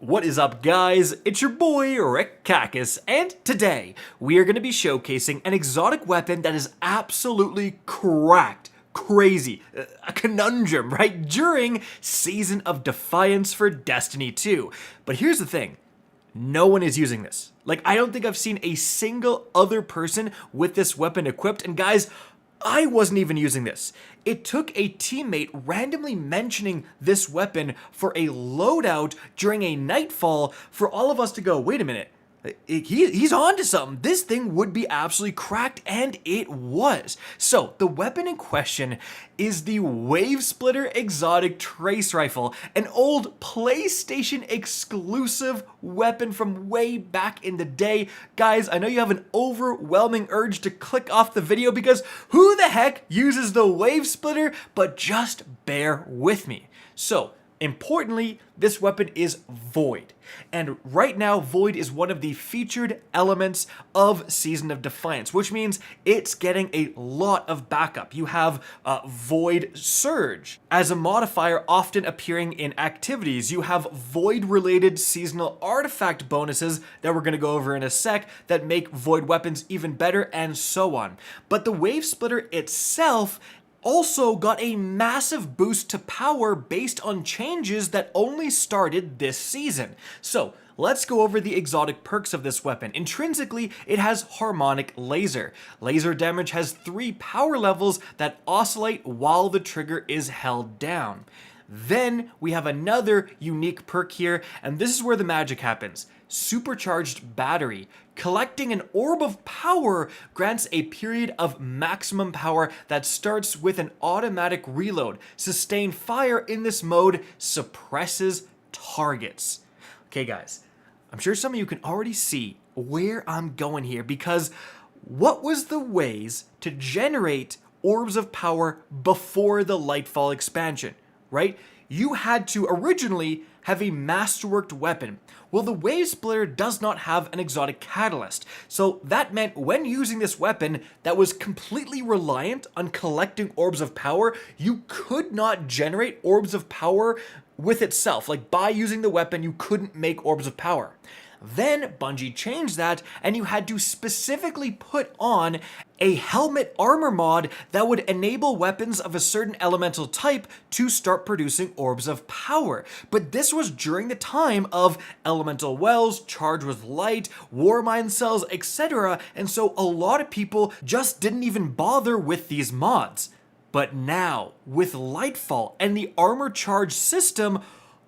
What is up, guys? It's your boy Rick Kakis, and today we are going to be showcasing an exotic weapon that is absolutely cracked. Crazy, a conundrum, right? During Season of Defiance for Destiny 2. But here's the thing, no one is using this. Like, I don't think I've seen a single other person with this weapon equipped, and guys, I wasn't even using this. It took a teammate randomly mentioning this weapon for a loadout during a nightfall for all of us to go, wait a minute, he's on to something. This thing would be absolutely cracked, and it was. So, the weapon in question is the WAVESPLITTER Exotic Trace Rifle, an old PlayStation exclusive weapon from way back in the day. Guys, I know you have an overwhelming urge to click off the video because who the heck uses the WAVESPLITTER? But just bear with me. So, importantly, this weapon is Void. And right now, Void is one of the featured elements of Season of Defiance, which means it's getting a lot of backup. You have Void Surge as a modifier often appearing in activities. You have Void-related seasonal artifact bonuses that we're going to go over in a sec that make Void weapons even better, and so on. But the WAVESPLITTER itself also got a massive boost to power based on changes that only started this season. So, let's go over the exotic perks of this weapon. Intrinsically, it has harmonic laser. Laser damage has 3 power levels that oscillate while the trigger is held down. Then we have another unique perk here, and this is where the magic happens. Supercharged battery. Collecting an orb of power grants a period of maximum power that starts with an automatic reload. Sustained fire in this mode suppresses targets. Okay, guys, I'm sure some of you can already see where I'm going here, because what was the ways to generate orbs of power before the Lightfall expansion, right? You had to originally have a masterworked weapon. Well, the WAVESPLITTER does not have an exotic catalyst, so that meant when using this weapon that was completely reliant on collecting orbs of power, you could not generate orbs of power with itself. Like, by using the weapon, you couldn't make orbs of power. Then Bungie changed that, and you had to specifically put on a helmet armor mod that would enable weapons of a certain elemental type to start producing orbs of power. But this was during the time of elemental wells, charged with light, war mine cells, etc. And so a lot of people just didn't even bother with these mods. But now, with Lightfall and the armor charge system,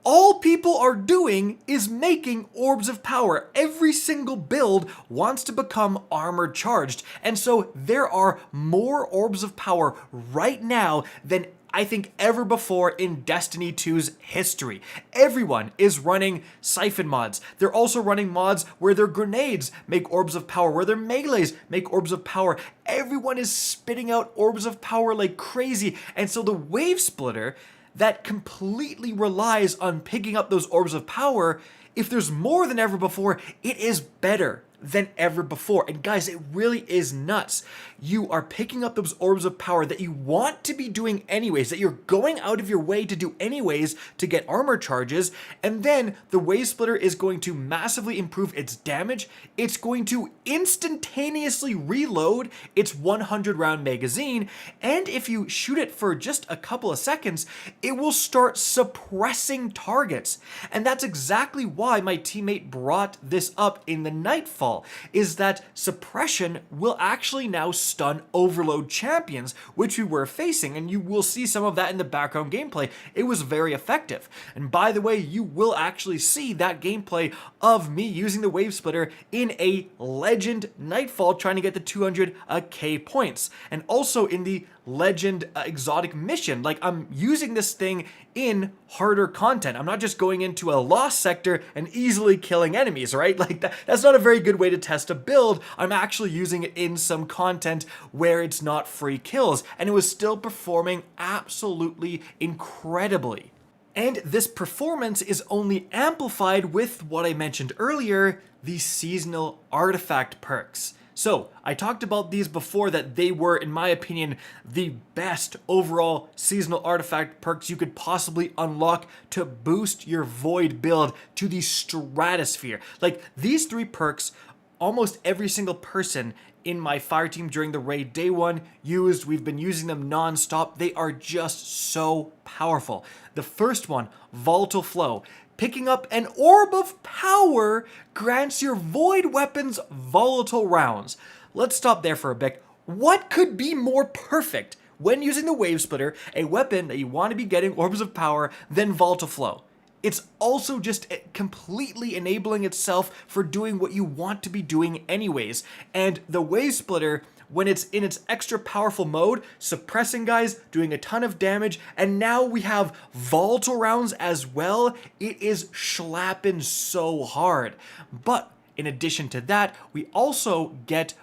all people are doing is making orbs of power. Every single build wants to become armor charged. And so there are more orbs of power right now than I think ever before in Destiny 2's history. Everyone is running siphon mods. They're also running mods where their grenades make orbs of power, where their melees make orbs of power. Everyone is spitting out orbs of power like crazy. And so the WAVESPLITTER that completely relies on picking up those orbs of power, if there's more than ever before, it is better than ever before. And guys, it really is nuts. You are picking up those orbs of power that you want to be doing anyways, that you're going out of your way to do anyways to get armor charges, and then the WAVESPLITTER is going to massively improve its damage. It's going to instantaneously reload its 100 round magazine, and if you shoot it for just a couple of seconds, it will start suppressing targets. And that's exactly why my teammate brought this up in the Nightfall, is that suppression will actually now stun overload champions, which we were facing, and you will see some of that in the background gameplay. It was very effective. And by the way, you will actually see that gameplay of me using the WAVESPLITTER in a Legend Nightfall trying to get the 200k points, and also in the Legend exotic mission. Like, I'm using this thing in harder content. I'm not just going into a lost sector and easily killing enemies, right? Like, that's not a very good way to test a build. I'm actually using it in some content where it's not free kills, and it was still performing absolutely incredibly. And this performance is only amplified with what I mentioned earlier, the seasonal artifact perks. So, I talked about these before, that they were, in my opinion, the best overall seasonal artifact perks you could possibly unlock to boost your Void build to the stratosphere. Like, these 3 perks, almost every single person in my fire team during the raid day 1 used. We've been using them non-stop. They are just so powerful. The first one, Volatile Flow. Picking up an Orb of Power grants your Void weapons volatile rounds. Let's stop there for a bit. What could be more perfect when using the Wave Splitter, a weapon that you want to be getting Orbs of Power, than Volatile Flow? It's also just completely enabling itself for doing what you want to be doing anyways. And the Wave Splitter, when it's in its extra powerful mode, suppressing guys, doing a ton of damage, and now we have volatile rounds as well, it is slapping so hard. But in addition to that, we also get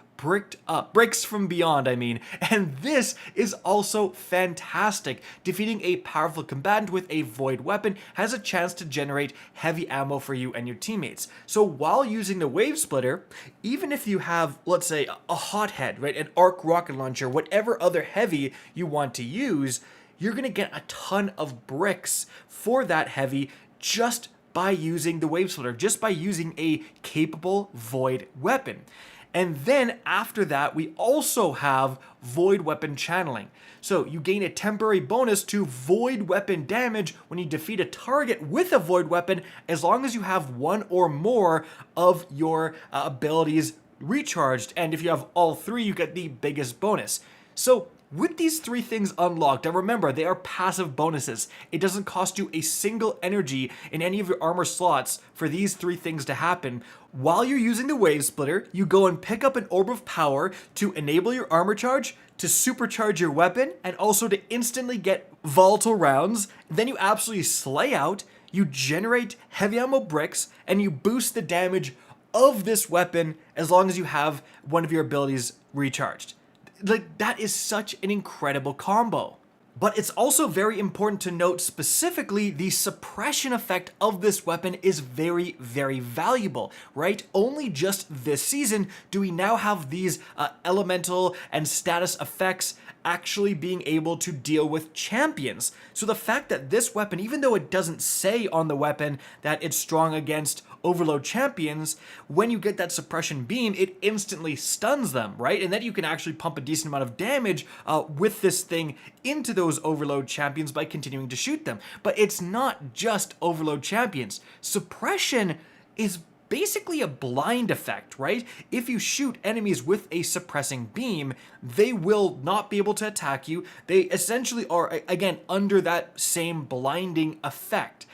bricks from beyond, and this is also fantastic. Defeating a powerful combatant with a void weapon has a chance to generate heavy ammo for you and your teammates. So while using the Wave Splitter, even if you have, let's say, a hothead, right, an arc rocket launcher, whatever other heavy you want to use, you're gonna get a ton of bricks for that heavy just by using the Wave Splitter, just by using a capable void weapon. And then after that, we also have Void Weapon Channeling. So you gain a temporary bonus to Void Weapon damage when you defeat a target with a Void Weapon, as long as you have 1 or more of your abilities recharged. And if you have all 3, you get the biggest bonus. So with these 3 things unlocked, and remember, they are passive bonuses. It doesn't cost you a single energy in any of your armor slots for these 3 things to happen. While you're using the Wave Splitter, you go and pick up an Orb of Power to enable your armor charge, to supercharge your weapon, and also to instantly get volatile rounds. Then you absolutely slay out, you generate heavy ammo bricks, and you boost the damage of this weapon as long as you have one of your abilities recharged. Like, that is such an incredible combo. But it's also very important to note specifically the suppression effect of this weapon is very, very valuable, right? Only just this season do we now have these elemental and status effects actually being able to deal with champions. So the fact that this weapon, even though it doesn't say on the weapon that it's strong against overload champions, when you get that suppression beam, it instantly stuns them, right? And then you can actually pump a decent amount of damage with this thing into those overload champions by continuing to shoot them. But it's not just overload champions. Suppression is basically a blind effect, right? If you shoot enemies with a suppressing beam, they will not be able to attack you. They essentially are, again, under that same blinding effect.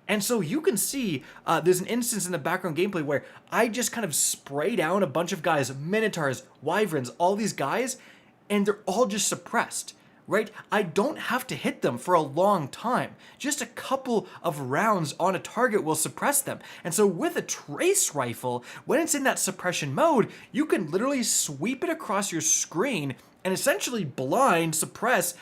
And so you can see there's an instance in the background gameplay where I just kind of spray down a bunch of guys, Minotaurs, Wyverns, all these guys, and they're all just suppressed, right? I don't have to hit them for a long time. Just a couple of rounds on a target will suppress them. And so with a Trace Rifle, when it's in that suppression mode, you can literally sweep it across your screen and essentially blind suppress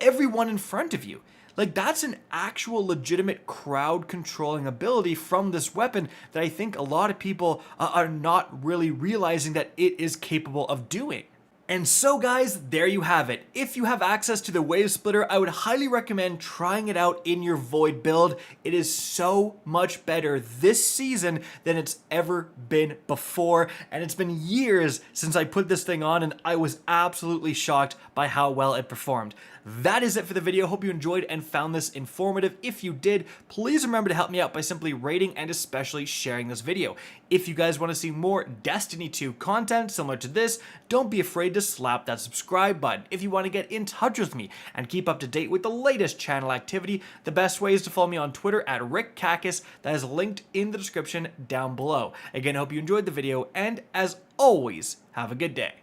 everyone in front of you. Like, that's an actual legitimate crowd controlling ability from this weapon that I think a lot of people are not really realizing that it is capable of doing. And so guys, there you have it. If you have access to the Wave Splitter, I would highly recommend trying it out in your Void build. It is so much better this season than it's ever been before. And it's been years since I put this thing on, and I was absolutely shocked by how well it performed. That is it for the video. Hope you enjoyed and found this informative. If you did, please remember to help me out by simply rating and especially sharing this video. If you guys want to see more Destiny 2 content similar to this, don't be afraid to slap that subscribe button. If you want to get in touch with me and keep up to date with the latest channel activity, the best way is to follow me on Twitter at RickCacus. That is linked in the description down below. Again, I hope you enjoyed the video, and as always, have a good day.